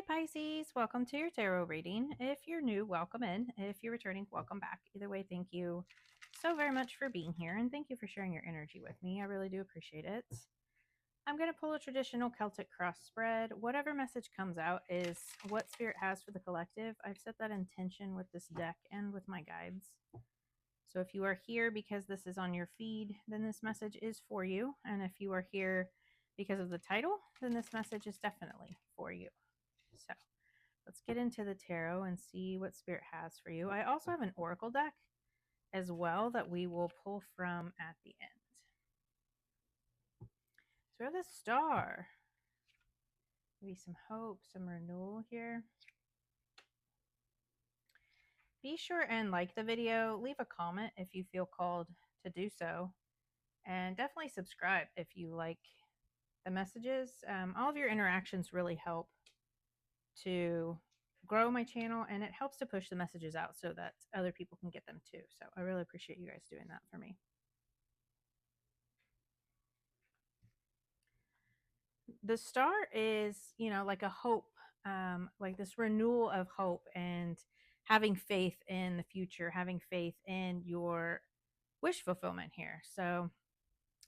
Pisces, welcome to your tarot reading. If you're new, welcome in. If you're returning, welcome back. Either way, thank you so very much for being here and thank you for sharing your energy with me. I really do appreciate it. I'm going to pull a traditional Celtic cross spread. Whatever message comes out is what Spirit has for the collective. I've set that intention with this deck and with my guides. So if you are here because this is on your feed, then this message is for you. And if you are here because of the title, then this message is definitely for you. So let's get into the tarot and see what Spirit has for you. I also have an oracle deck as well that we will pull from at the end. So we have the Star. Maybe some hope, some renewal here. Be sure and like the video. Leave a comment if you feel called to do so. And definitely subscribe if you like the messages. All of your interactions really help to grow my channel, and it helps to push the messages out so that other people can get them too. So I really appreciate you guys doing that for me. The Star is, like a hope, like this renewal of hope and having faith in the future, having faith in your wish fulfillment here. So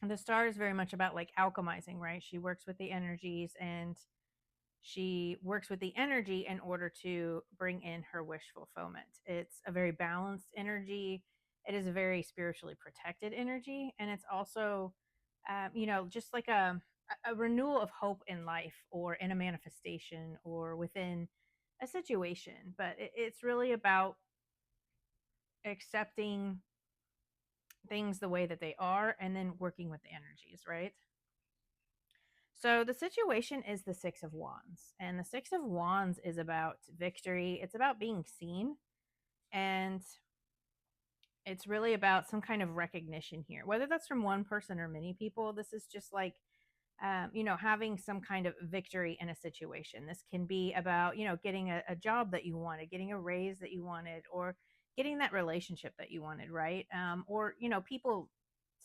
the Star is very much about like alchemizing, right? She works with the energies and she works with the energy in order to bring in her wish fulfillment. It's a very balanced energy. It is a very spiritually protected energy. And it's also, just like a renewal of hope in life or in a manifestation or within a situation. But it's really about accepting things the way that they are and then working with the energies, right? So the situation is the Six of Wands, and the Six of Wands is about victory. It's about being seen, and it's really about some kind of recognition here, whether that's from one person or many people. This is just like, having some kind of victory in a situation. This can be about, getting a job that you wanted, getting a raise that you wanted, or getting that relationship that you wanted, right? Or, people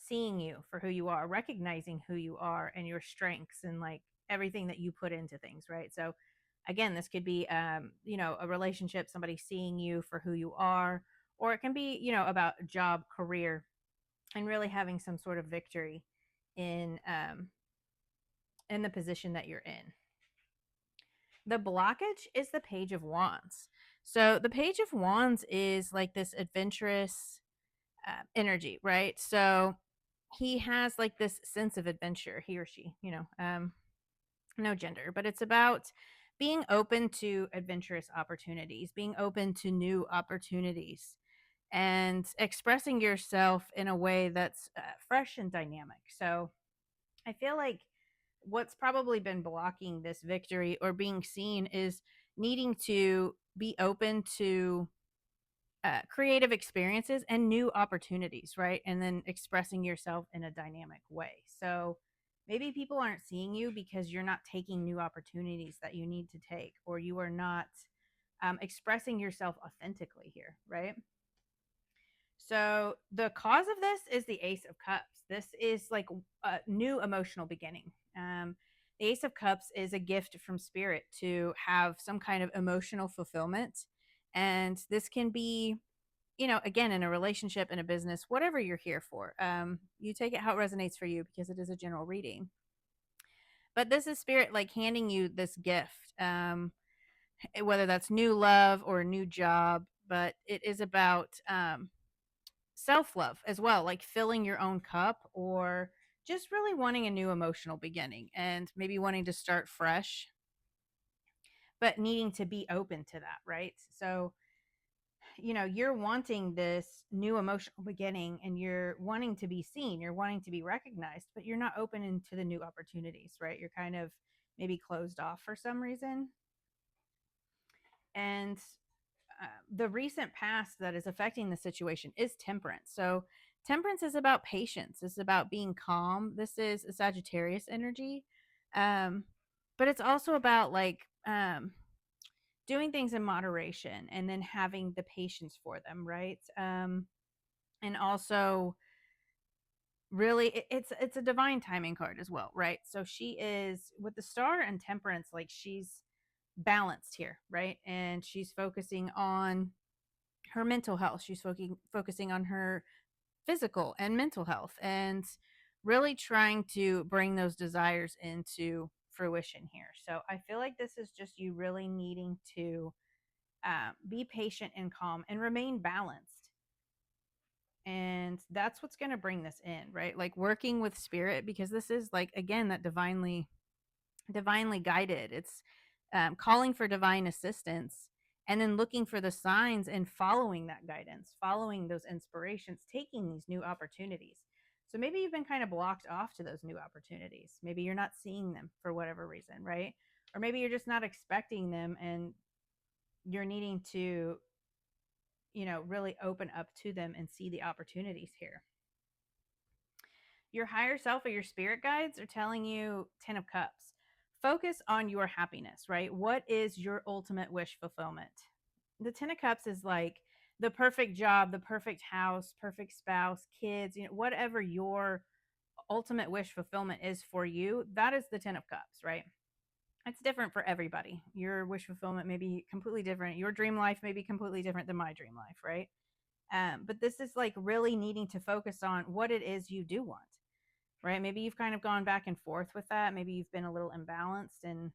seeing you for who you are, recognizing who you are and your strengths and like everything that you put into things, right? So again, this could be, a relationship, somebody seeing you for who you are, or it can be, about job, career, and really having some sort of victory in the position that you're in. The blockage is the Page of Wands. So the Page of Wands is like this adventurous energy, right? So he has like this sense of adventure, he or she, no gender, but it's about being open to adventurous opportunities, being open to new opportunities, and expressing yourself in a way that's fresh and dynamic. So I feel like what's probably been blocking this victory or being seen is needing to be open to creative experiences and new opportunities, right? And then expressing yourself in a dynamic way. So maybe people aren't seeing you because you're not taking new opportunities that you need to take, or you are not expressing yourself authentically here, right? So the cause of this is the Ace of Cups. This is like a new emotional beginning. The Ace of Cups is a gift from Spirit to have some kind of emotional fulfillment. And this can be, again, in a relationship, in a business, whatever you're here for. You take it how it resonates for you because it is a general reading. But this is Spirit like handing you this gift, whether that's new love or a new job. But it is about self-love as well, like filling your own cup, or just really wanting a new emotional beginning and maybe wanting to start fresh, but needing to be open to that, right? So you're wanting this new emotional beginning and you're wanting to be seen, you're wanting to be recognized, but you're not open into the new opportunities, right? You're kind of maybe closed off for some reason. And the recent past that is affecting the situation is Temperance. So Temperance is about patience. It's about being calm. This is a Sagittarius energy. But it's also about like doing things in moderation and then having the patience for them, right? And also really it's a divine timing card as well, right? So she is with the Star and Temperance, like she's balanced here, right? And she's focusing on her mental health. She's focusing on her physical and mental health, and really trying to bring those desires into fruition here. So I feel like this is just you really needing to be patient and calm and remain balanced. And that's what's going to bring this in, right? Like working with spirit, because this is like, again, that divinely guided. It's calling for divine assistance, and then looking for the signs and following that guidance, following those inspirations, taking these new opportunities. So maybe you've been kind of blocked off to those new opportunities. Maybe you're not seeing them for whatever reason, right? Or maybe you're just not expecting them, and you're needing to, really open up to them and see the opportunities here. Your higher self or your spirit guides are telling you 10 of cups. Focus on your happiness, right? What is your ultimate wish fulfillment? The 10 of cups is like the perfect job, the perfect house, perfect spouse, kids, whatever your ultimate wish fulfillment is for you, that is the 10 of cups, right? It's different for everybody. Your wish fulfillment may be completely different. Your dream life may be completely different than my dream life, right? But this is like really needing to focus on what it is you do want, right? Maybe you've kind of gone back and forth with that. Maybe you've been a little imbalanced, and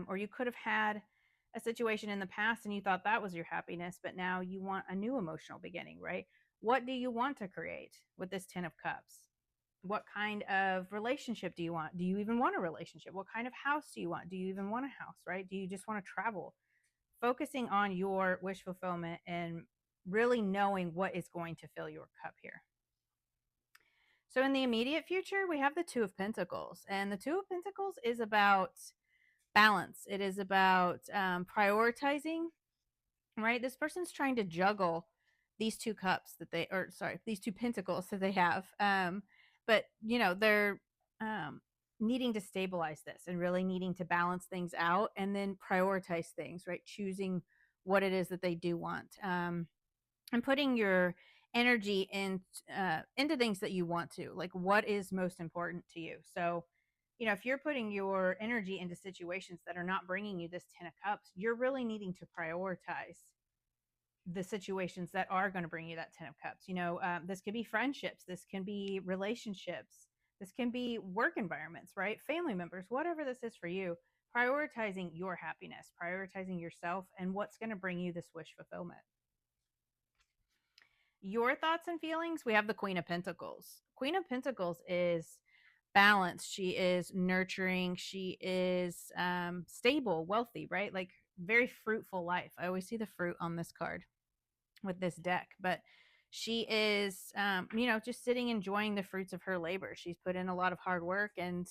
or you could have had a situation in the past and you thought that was your happiness, but now you want a new emotional beginning, right? What do you want to create with this 10 of cups? What kind of relationship do you want? Do you even want a relationship? What kind of house do you want? Do you even want a house, right? Do you just want to travel? Focusing on your wish fulfillment and really knowing what is going to fill your cup here. So in the immediate future, we have the Two of Pentacles, and the Two of Pentacles is about balance. It is about prioritizing, right? This person's trying to juggle these two cups that they, or sorry, these two pentacles that they have. But they're needing to stabilize this and really needing to balance things out, and then prioritize things, right? Choosing what it is that they do want, and putting your energy into things that you want to, like what is most important to you. So if you're putting your energy into situations that are not bringing you this 10 of cups, you're really needing to prioritize the situations that are going to bring you that 10 of cups. This could be friendships, this can be relationships, this can be work environments, right? Family members, whatever this is for you. Prioritizing your happiness, prioritizing yourself, and what's going to bring you this wish fulfillment. Your thoughts and feelings, we have the Queen of Pentacles. Queen of Pentacles is balanced. She is nurturing. She is stable, wealthy, right? Like very fruitful life. I always see the fruit on this card with this deck, but she is, just sitting, enjoying the fruits of her labor. She's put in a lot of hard work, and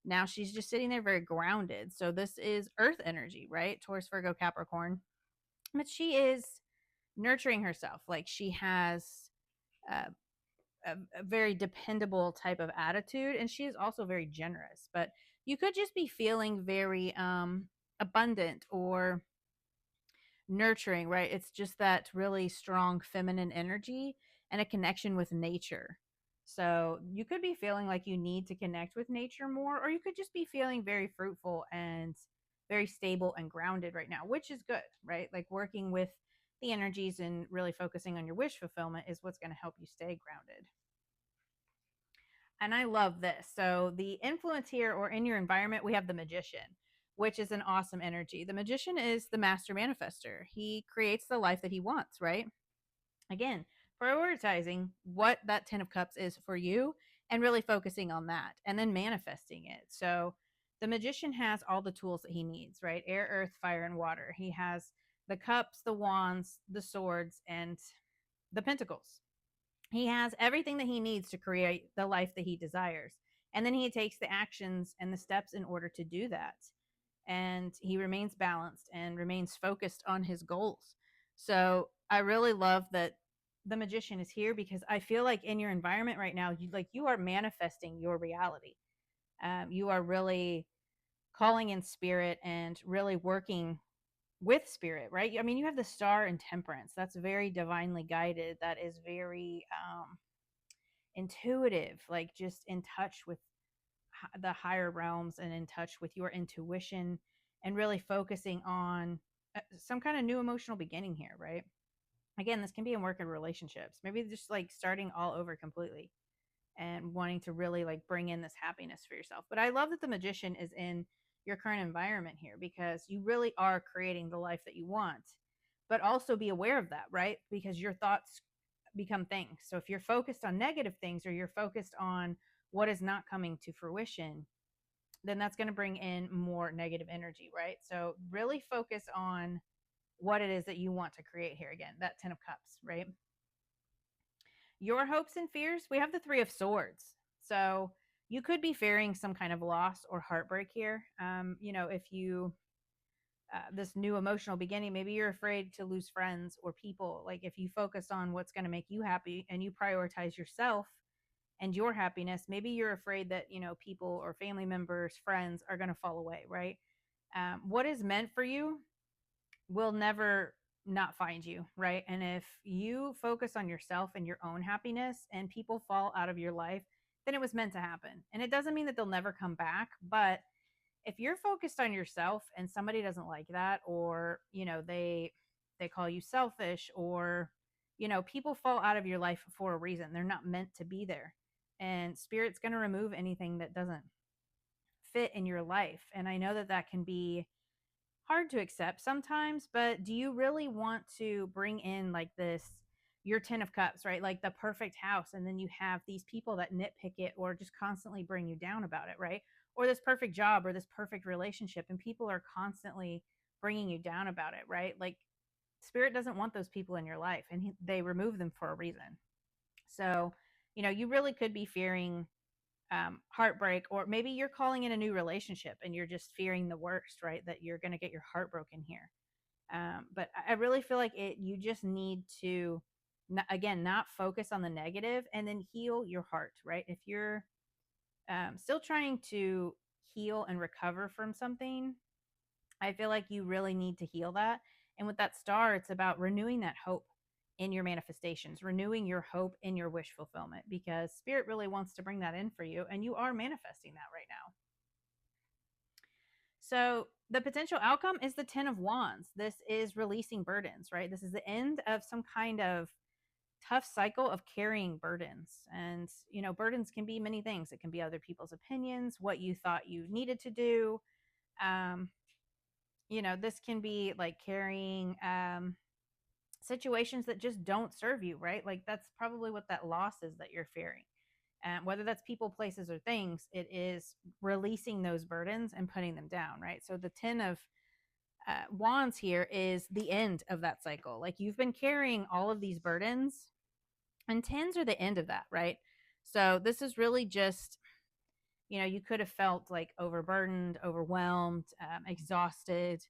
now she's just sitting there very grounded. So this is earth energy, right? Taurus, Virgo, Capricorn. But she is nurturing herself. Like she has uh, a very dependable type of attitude, and she is also very generous. But you could just be feeling very abundant or nurturing, right? It's just that really strong feminine energy and a connection with nature. So you could be feeling like you need to connect with nature more, or you could just be feeling very fruitful and very stable and grounded right now, which is good, right? Like working with the energies and really focusing on your wish fulfillment is what's going to help you stay grounded. And I love this. So the influence here, or in your environment, we have the Magician, which is an awesome energy. The Magician is the master manifester. He creates the life that he wants, right? Again, prioritizing what that 10 of cups is for you and really focusing on that and then manifesting it. So the Magician has all the tools that he needs, right? Air, earth, fire, and water. He has the cups, the wands, the swords, and the pentacles. He has everything that he needs to create the life that he desires. And then he takes the actions and the steps in order to do that. And he remains balanced and remains focused on his goals. So I really love that the Magician is here, because I feel like in your environment right now, you are manifesting your reality. You are really calling in spirit and really working with spirit, right? I mean, you have the Star and Temperance. That's very divinely guided. That is very intuitive, like just in touch with the higher realms and in touch with your intuition and really focusing on some kind of new emotional beginning here, right? Again, this can be in work and relationships. Maybe just like starting all over completely and wanting to really like bring in this happiness for yourself. But I love that the magician is in your current environment here because you really are creating the life that you want. But also be aware of that, right? Because your thoughts become things. So if you're focused on negative things or you're focused on what is not coming to fruition, then that's going to bring in more negative energy, right? So really focus on what it is that you want to create here again, that 10 of cups, right? Your hopes and fears, we have the 3 of swords. So you could be fearing some kind of loss or heartbreak here. If you this new emotional beginning, maybe you're afraid to lose friends or people. Like if you focus on what's going to make you happy and you prioritize yourself and your happiness, maybe you're afraid that people or family members, friends are going to fall away, right? What is meant for you will never not find you, right? And if you focus on yourself and your own happiness and people fall out of your life, then it was meant to happen. And it doesn't mean that they'll never come back, but if you're focused on yourself and somebody doesn't like that, or they call you selfish, or people fall out of your life for a reason. They're not meant to be there. And spirit's going to remove anything that doesn't fit in your life. And I know that that can be hard to accept sometimes, but do you really want to bring in like this, your 10 of cups, right? Like the perfect house, and then you have these people that nitpick it or just constantly bring you down about it, right? Or this perfect job or this perfect relationship, and people are constantly bringing you down about it, right? Like spirit doesn't want those people in your life, and they remove them for a reason. So you really could be fearing heartbreak, or maybe you're calling in a new relationship and you're just fearing the worst, right? That you're going to get your heart broken here. But I really feel like you just need to, again, not focus on the negative and then heal your heart, right? If you're still trying to heal and recover from something, I feel like you really need to heal that. And with that star, it's about renewing that hope in your manifestations, renewing your hope in your wish fulfillment, because spirit really wants to bring that in for you. And you are manifesting that right now. So the potential outcome is the 10 of Wands. This is releasing burdens, right? This is the end of some kind of tough cycle of carrying burdens. And, burdens can be many things. It can be other people's opinions, what you thought you needed to do. This can be like carrying situations that just don't serve you, right? Like that's probably what that loss is that you're fearing. Whether that's people, places, or things, it is releasing those burdens and putting them down, right? So the 10 of Wands here is the end of that cycle. Like you've been carrying all of these burdens, and 10s are the end of that, right? So this is really just, you could have felt like overburdened, overwhelmed, exhausted,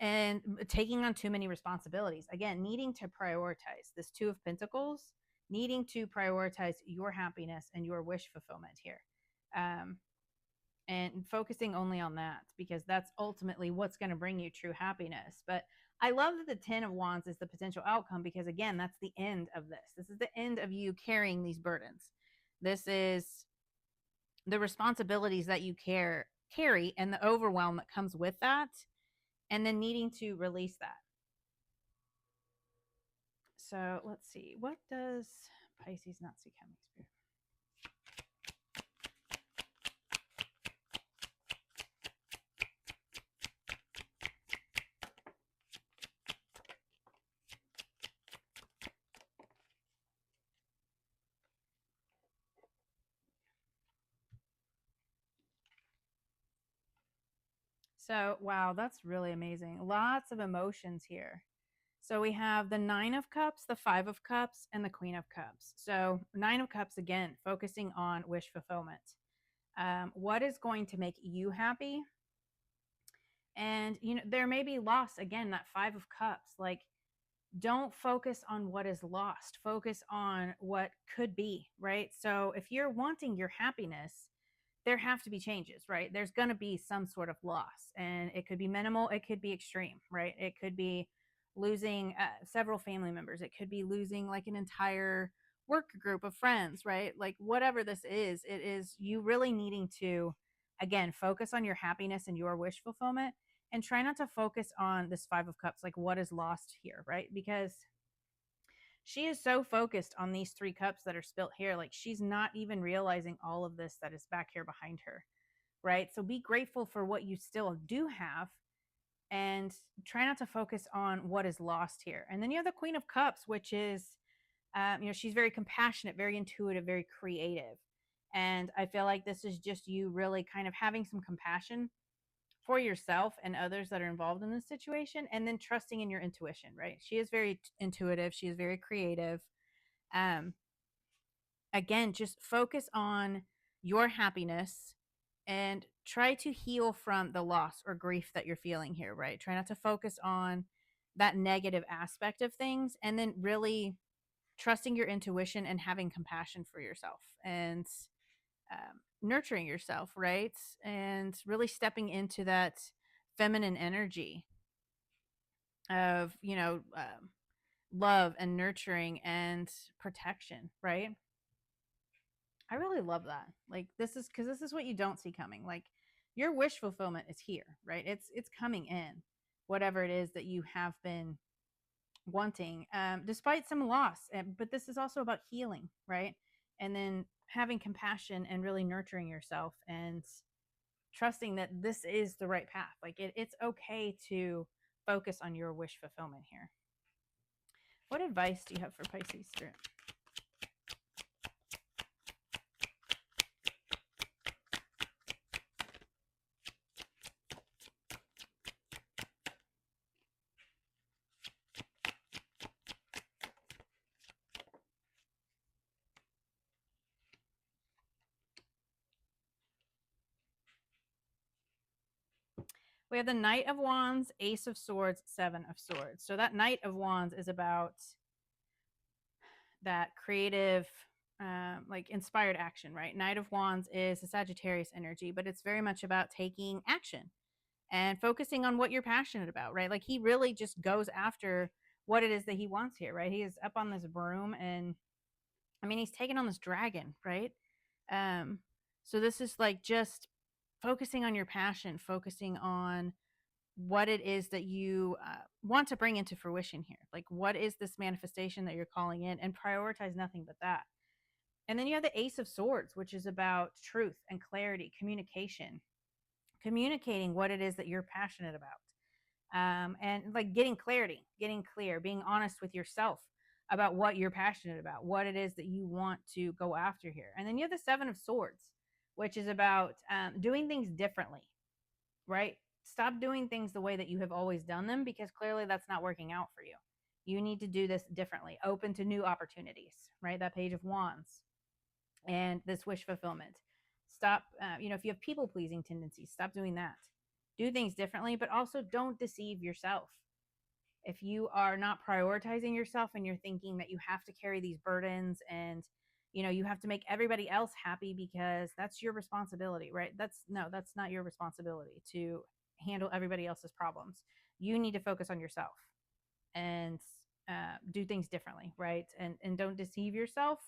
and taking on too many responsibilities. Again, needing to prioritize this 2 of Pentacles, needing to prioritize your happiness and your wish fulfillment here. And focusing only on that, because that's ultimately what's going to bring you true happiness. But I love that the 10 of Wands is the potential outcome, because again, that's the end of this. This is the end of you carrying these burdens. This is the responsibilities that you carry and the overwhelm that comes with that, and then needing to release that. So let's see. What does Pisces not see coming, Spirit? So, wow, that's really amazing. Lots of emotions here. So we have the 9 of Cups, the 5 of Cups, and the Queen of Cups. So 9 of Cups, again, focusing on wish fulfillment. What is going to make you happy? And, there may be loss. Again, that 5 of Cups. Like, don't focus on what is lost. Focus on what could be, right? So if you're wanting your happiness, there have to be changes, right? There's going to be some sort of loss, and it could be minimal. It could be extreme, right? It could be losing several family members. It could be losing like an entire work group of friends, right? Like whatever this is, it is you really needing to Again, focus on your happiness and your wish fulfillment, and try not to focus on this Five of Cups, like what is lost here, right? Because she is so focused on these 3 cups that are spilt here. Like she's not even realizing all of this that is back here behind her, right? So be grateful for what you still do have and try not to focus on what is lost here. And then you have the Queen of Cups, which is, she's very compassionate, very intuitive, very creative. And I feel like this is just you really kind of having some compassion for yourself and others that are involved in this situation, and then trusting in your intuition, right? She is very intuitive, she is very creative. um Again, just focus on your happiness and try to heal from the loss or grief that you're feeling here, right? Try not to focus on that negative aspect of things, and then really trusting your intuition and having compassion for yourself, and nurturing yourself, right? And really stepping into that feminine energy of, love and nurturing and protection, right? I really love that. Like this is because this is what you don't see coming. Like your wish fulfillment is here, right? It's coming in, whatever it is that you have been wanting, despite some loss. But this is also about healing, right? And then having compassion and really nurturing yourself and trusting that this is the right path. Like it's okay to focus on your wish fulfillment here. What advice do you have for Pisces Spirit? We have the Knight of Wands, Ace of Swords, Seven of Swords. So that Knight of Wands is about that creative, like inspired action, right? Knight of Wands is a Sagittarius energy, but it's very much about taking action and focusing on what you're passionate about, right? Like he really just goes after what it is that he wants here, right? He is up on this broom, and I mean, he's taking on this dragon, right? So this is like just focusing on your passion, focusing on what it is that you want to bring into fruition here. Like, what is this manifestation that you're calling in, and prioritize nothing but that. And then you have the Ace of Swords, which is about truth and clarity, communication, communicating what it is that you're passionate about. And like getting clarity, getting clear, being honest with yourself about what you're passionate about, what it is that you want to go after here. And then you have the Seven of Swords, which is about doing things differently, right? Stop doing things the way that you have always done them, because clearly that's not working out for you. You need to do this differently, open to new opportunities, right? That Page of Wands and this wish fulfillment. Stop, if you have people pleasing tendencies, stop doing that. Do things differently, but also don't deceive yourself. If you are not prioritizing yourself and you're thinking that you have to carry these burdens and you have to make everybody else happy because that's your responsibility, right? That's not your responsibility to handle everybody else's problems. You need to focus on yourself and do things differently, right? And don't deceive yourself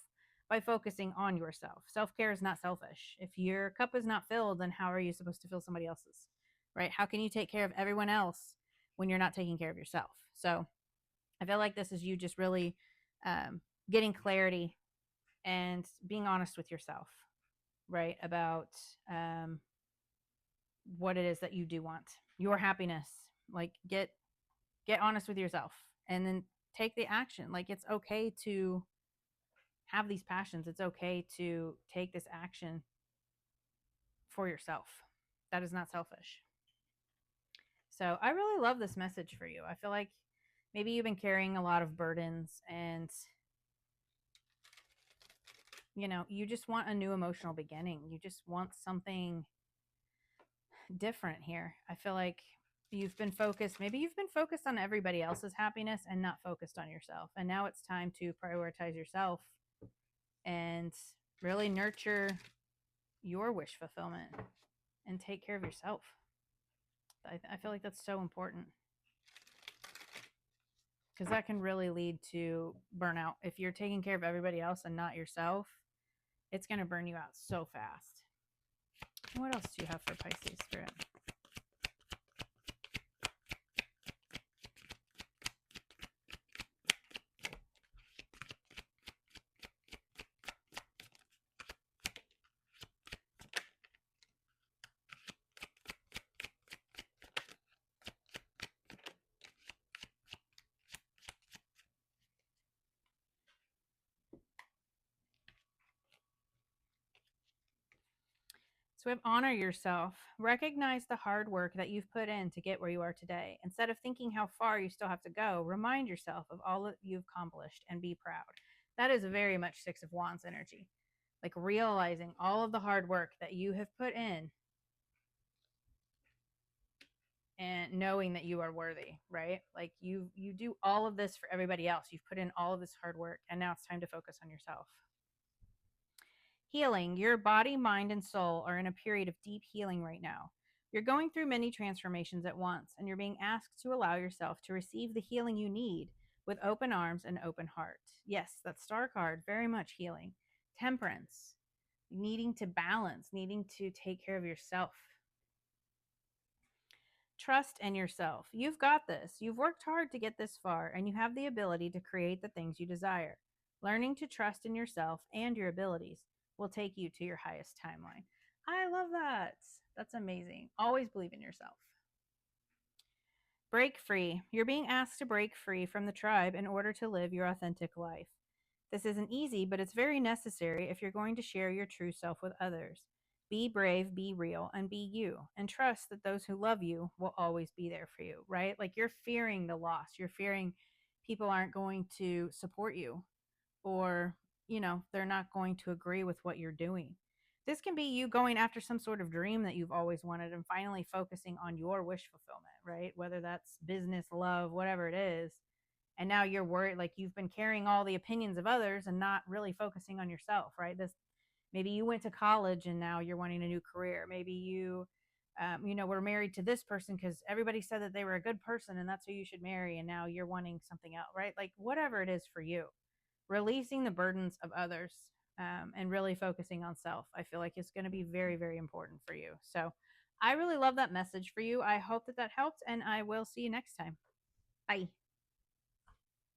by focusing on yourself. Self-care is not selfish. If your cup is not filled, then how are you supposed to fill somebody else's, right? How can you take care of everyone else when you're not taking care of yourself? So I feel like this is you just really getting clarity and being honest with yourself, right? About what it is that you do want, your happiness. Like get honest with yourself, and then take the action. Like it's okay to have these passions. It's okay to take this action for yourself. That is not selfish. So I really love this message for you. I feel like maybe you've been carrying a lot of burdens, and you just want a new emotional beginning. You just want something different here. I feel like you've been focused on everybody else's happiness and not focused on yourself. And now it's time to prioritize yourself and really nurture your wish fulfillment and take care of yourself. I feel like that's so important, because that can really lead to burnout. If you're taking care of everybody else and not yourself, it's going to burn you out so fast. What else do you have for Pisces Spirit? So we have honor yourself. Recognize the hard work that you've put in to get where you are today. Instead of thinking how far you still have to go, remind yourself of all that you've accomplished and be proud. That is very much Six of Wands energy. Like realizing all of the hard work that you have put in and knowing that you are worthy, right? Like you do all of this for everybody else. You've put in all of this hard work and now it's time to focus on yourself. Healing. Your body, mind, and soul are in a period of deep healing right now. You're going through many transformations at once, and you're being asked to allow yourself to receive the healing you need with open arms and open heart. Yes, that star card, very much healing. Temperance, needing to balance, needing to take care of yourself. Trust in yourself. You've got this. You've worked hard to get this far, and you have the ability to create the things you desire. Learning to trust in yourself and your abilities will take you to your highest timeline. I love that. That's amazing. Always believe in yourself. Break free. You're being asked to break free from the tribe in order to live your authentic life. This isn't easy, but it's very necessary if you're going to share your true self with others. Be brave, be real, and be you. And trust that those who love you will always be there for you, right? Like you're fearing the loss. You're fearing people aren't going to support you or, they're not going to agree with what you're doing. This can be you going after some sort of dream that you've always wanted and finally focusing on your wish fulfillment, right? Whether that's business, love, whatever it is, and now you're worried, like you've been carrying all the opinions of others and not really focusing on yourself, right? This, maybe you went to college and now you're wanting a new career. Maybe you were married to this person because everybody said that they were a good person and that's who you should marry, and now you're wanting something else, right? Like whatever it is for you, releasing the burdens of others, and really focusing on self, I feel like is going to be very, very important for you. So I really love that message for you. I hope that that helped, and I will see you next time. Bye.